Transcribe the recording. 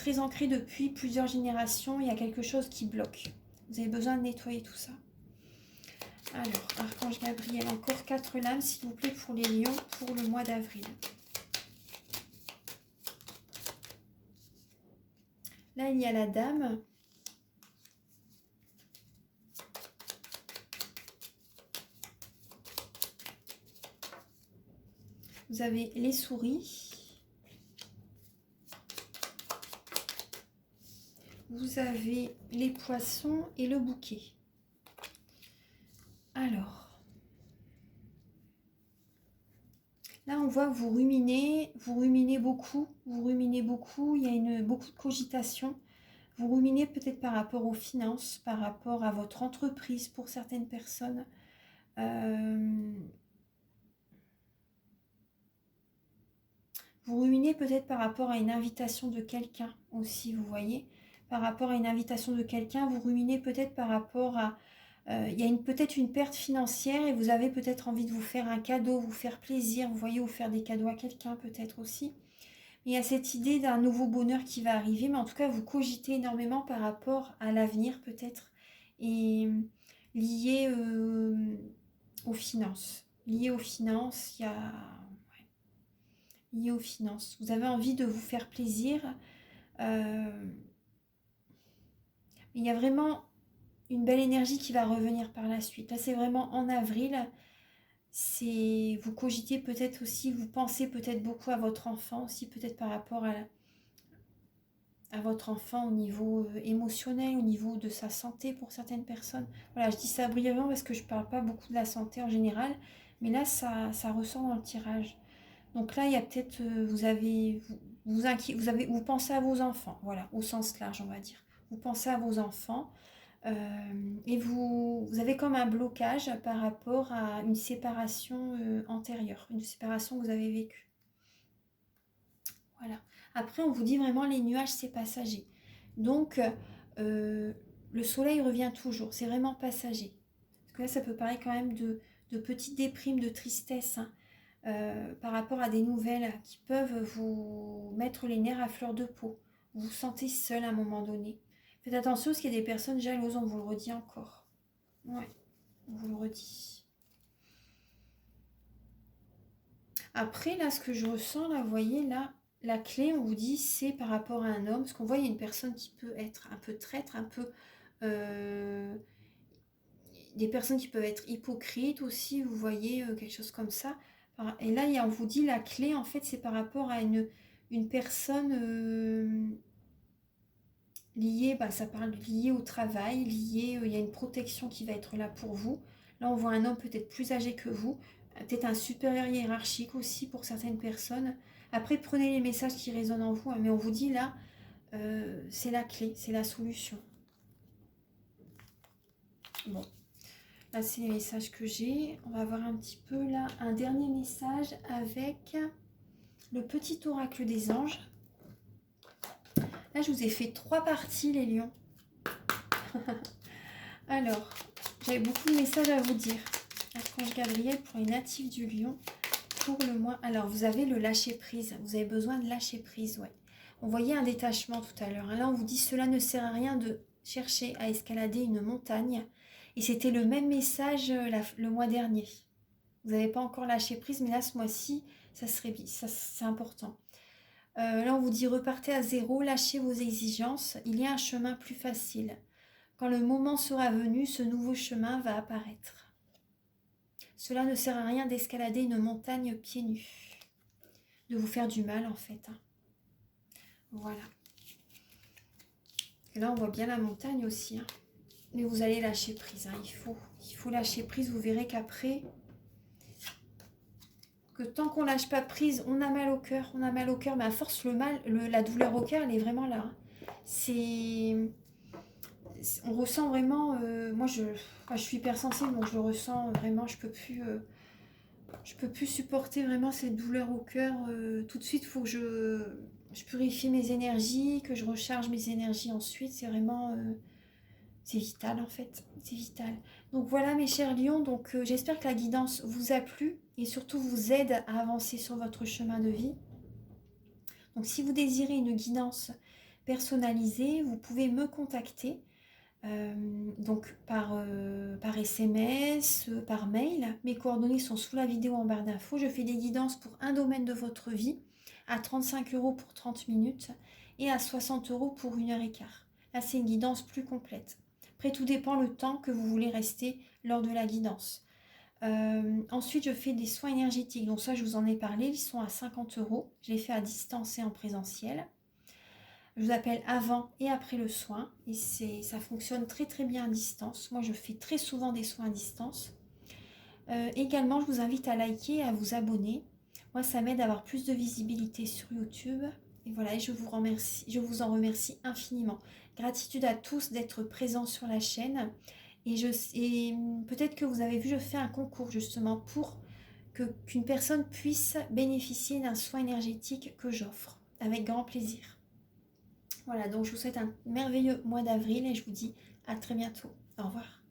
très ancré depuis plusieurs générations. Il y a quelque chose qui bloque. Vous avez besoin de nettoyer tout ça. Alors, Archange Gabriel, encore 4 lames, s'il vous plaît, pour les lions, pour le mois d'avril. Là, il y a la dame. Vous avez les souris. Vous avez les poissons et le bouquet. Alors, là, on voit que vous ruminez beaucoup, il y a beaucoup de cogitation. Vous ruminez peut-être par rapport aux finances, par rapport à votre entreprise pour certaines personnes. Vous ruminez peut-être par rapport à une invitation de quelqu'un aussi, vous voyez. Par rapport à une invitation de quelqu'un, vous ruminez peut-être par rapport à... il y a peut-être une perte financière et vous avez peut-être envie de vous faire un cadeau, vous faire plaisir, vous voyez, vous faire des cadeaux à quelqu'un peut-être aussi. Il y a cette idée d'un nouveau bonheur qui va arriver, mais en tout cas, vous cogitez énormément par rapport à l'avenir peut-être et lié aux finances. Lié aux finances, il y a... lié aux finances. Vous avez envie de vous faire plaisir. Il y a vraiment une belle énergie qui va revenir par la suite. Là, c'est vraiment en avril. Vous cogitez peut-être aussi, vous pensez peut-être beaucoup à votre enfant aussi, peut-être par rapport à votre enfant au niveau émotionnel, au niveau de sa santé pour certaines personnes. Voilà, je dis ça brièvement parce que je ne parle pas beaucoup de la santé en général, mais là, ça ressort dans le tirage. Donc là, il y a peut-être, vous pensez à vos enfants, voilà, au sens large, on va dire. Vous pensez à vos enfants et vous avez comme un blocage par rapport à une séparation antérieure, une séparation que vous avez vécue. Voilà. Après, on vous dit vraiment les nuages, c'est passager. Donc, le soleil revient toujours, c'est vraiment passager. Parce que là, ça peut paraître quand même de petites déprimes, de tristesse, hein. Par rapport à des nouvelles qui peuvent vous mettre les nerfs à fleur de peau. Vous vous sentez seul à un moment donné. Faites attention parce qu'il y a des personnes jalouses, on vous le redit encore. Ouais, on vous le redit. Après, là, ce que je ressens, là, vous voyez, là, la clé, on vous dit, c'est par rapport à un homme. Parce qu'on voit, il y a une personne qui peut être un peu traître, un peu... des personnes qui peuvent être hypocrites aussi, vous voyez, quelque chose comme ça. Et là, on vous dit, la clé, en fait, c'est par rapport à une personne liée, ça parle liée au travail, liée, il y a une protection qui va être là pour vous. Là, on voit un homme peut-être plus âgé que vous, peut-être un supérieur hiérarchique aussi pour certaines personnes. Après, prenez les messages qui résonnent en vous, hein, mais on vous dit là, c'est la clé, c'est la solution. Bon. Là, c'est les messages que j'ai. On va voir un petit peu là un dernier message avec le petit oracle des anges. Là, je vous ai fait 3 parties, les lions. Alors, j'avais beaucoup de messages à vous dire. Archange Gabriel pour les natifs du lion pour le mois. Alors, vous avez le lâcher prise. Vous avez besoin de lâcher prise, ouais. On voyait un détachement tout à l'heure. Là, on vous dit cela ne sert à rien de chercher à escalader une montagne. Et c'était le même message le mois dernier. Vous n'avez pas encore lâché prise, mais là, ce mois-ci, c'est important. Là, on vous dit repartez à zéro, lâchez vos exigences. Il y a un chemin plus facile. Quand le moment sera venu, ce nouveau chemin va apparaître. Cela ne sert à rien d'escalader une montagne pieds nus. De vous faire du mal, en fait. Hein. Voilà. Et là, on voit bien la montagne aussi. Hein. Mais vous allez lâcher prise. Hein. Il faut lâcher prise. Vous verrez qu'après, que tant qu'on lâche pas prise, on a mal au cœur. On a mal au cœur. Mais à force, la douleur au cœur, elle est vraiment là. Hein. On ressent vraiment... moi, je suis hypersensible, donc je le ressens vraiment. Je peux plus supporter vraiment cette douleur au cœur. Tout de suite, il faut que je purifie mes énergies, que je recharge mes énergies ensuite. C'est vraiment... c'est vital en fait, c'est vital. Donc voilà mes chers lions, donc j'espère que la guidance vous a plu et surtout vous aide à avancer sur votre chemin de vie. Donc si vous désirez une guidance personnalisé, vous pouvez me contacter donc par SMS, par mail. Mes coordonnées sont sous la vidéo en barre d'infos. Je fais des guidances pour un domaine de votre vie à 35 € pour 30 minutes et à 60 € pour 1h15. Là, c'est une guidance plus complète. Après, tout dépend le temps que vous voulez rester lors de la guidance. Ensuite, je fais des soins énergétiques. Donc ça, je vous en ai parlé. Ils sont à 50 €. Je les fais à distance et en présentiel. Je vous appelle avant et après le soin. Et ça fonctionne très très bien à distance. Moi, je fais très souvent des soins à distance. Également, je vous invite à liker et à vous abonner. Moi, ça m'aide à avoir plus de visibilité sur YouTube. Et voilà, je vous remercie, je vous en remercie infiniment. Gratitude à tous d'être présents sur la chaîne. Et peut-être que vous avez vu, je fais un concours justement pour qu'une personne puisse bénéficier d'un soin énergétique que j'offre avec grand plaisir. Voilà, donc je vous souhaite un merveilleux mois d'avril et je vous dis à très bientôt. Au revoir.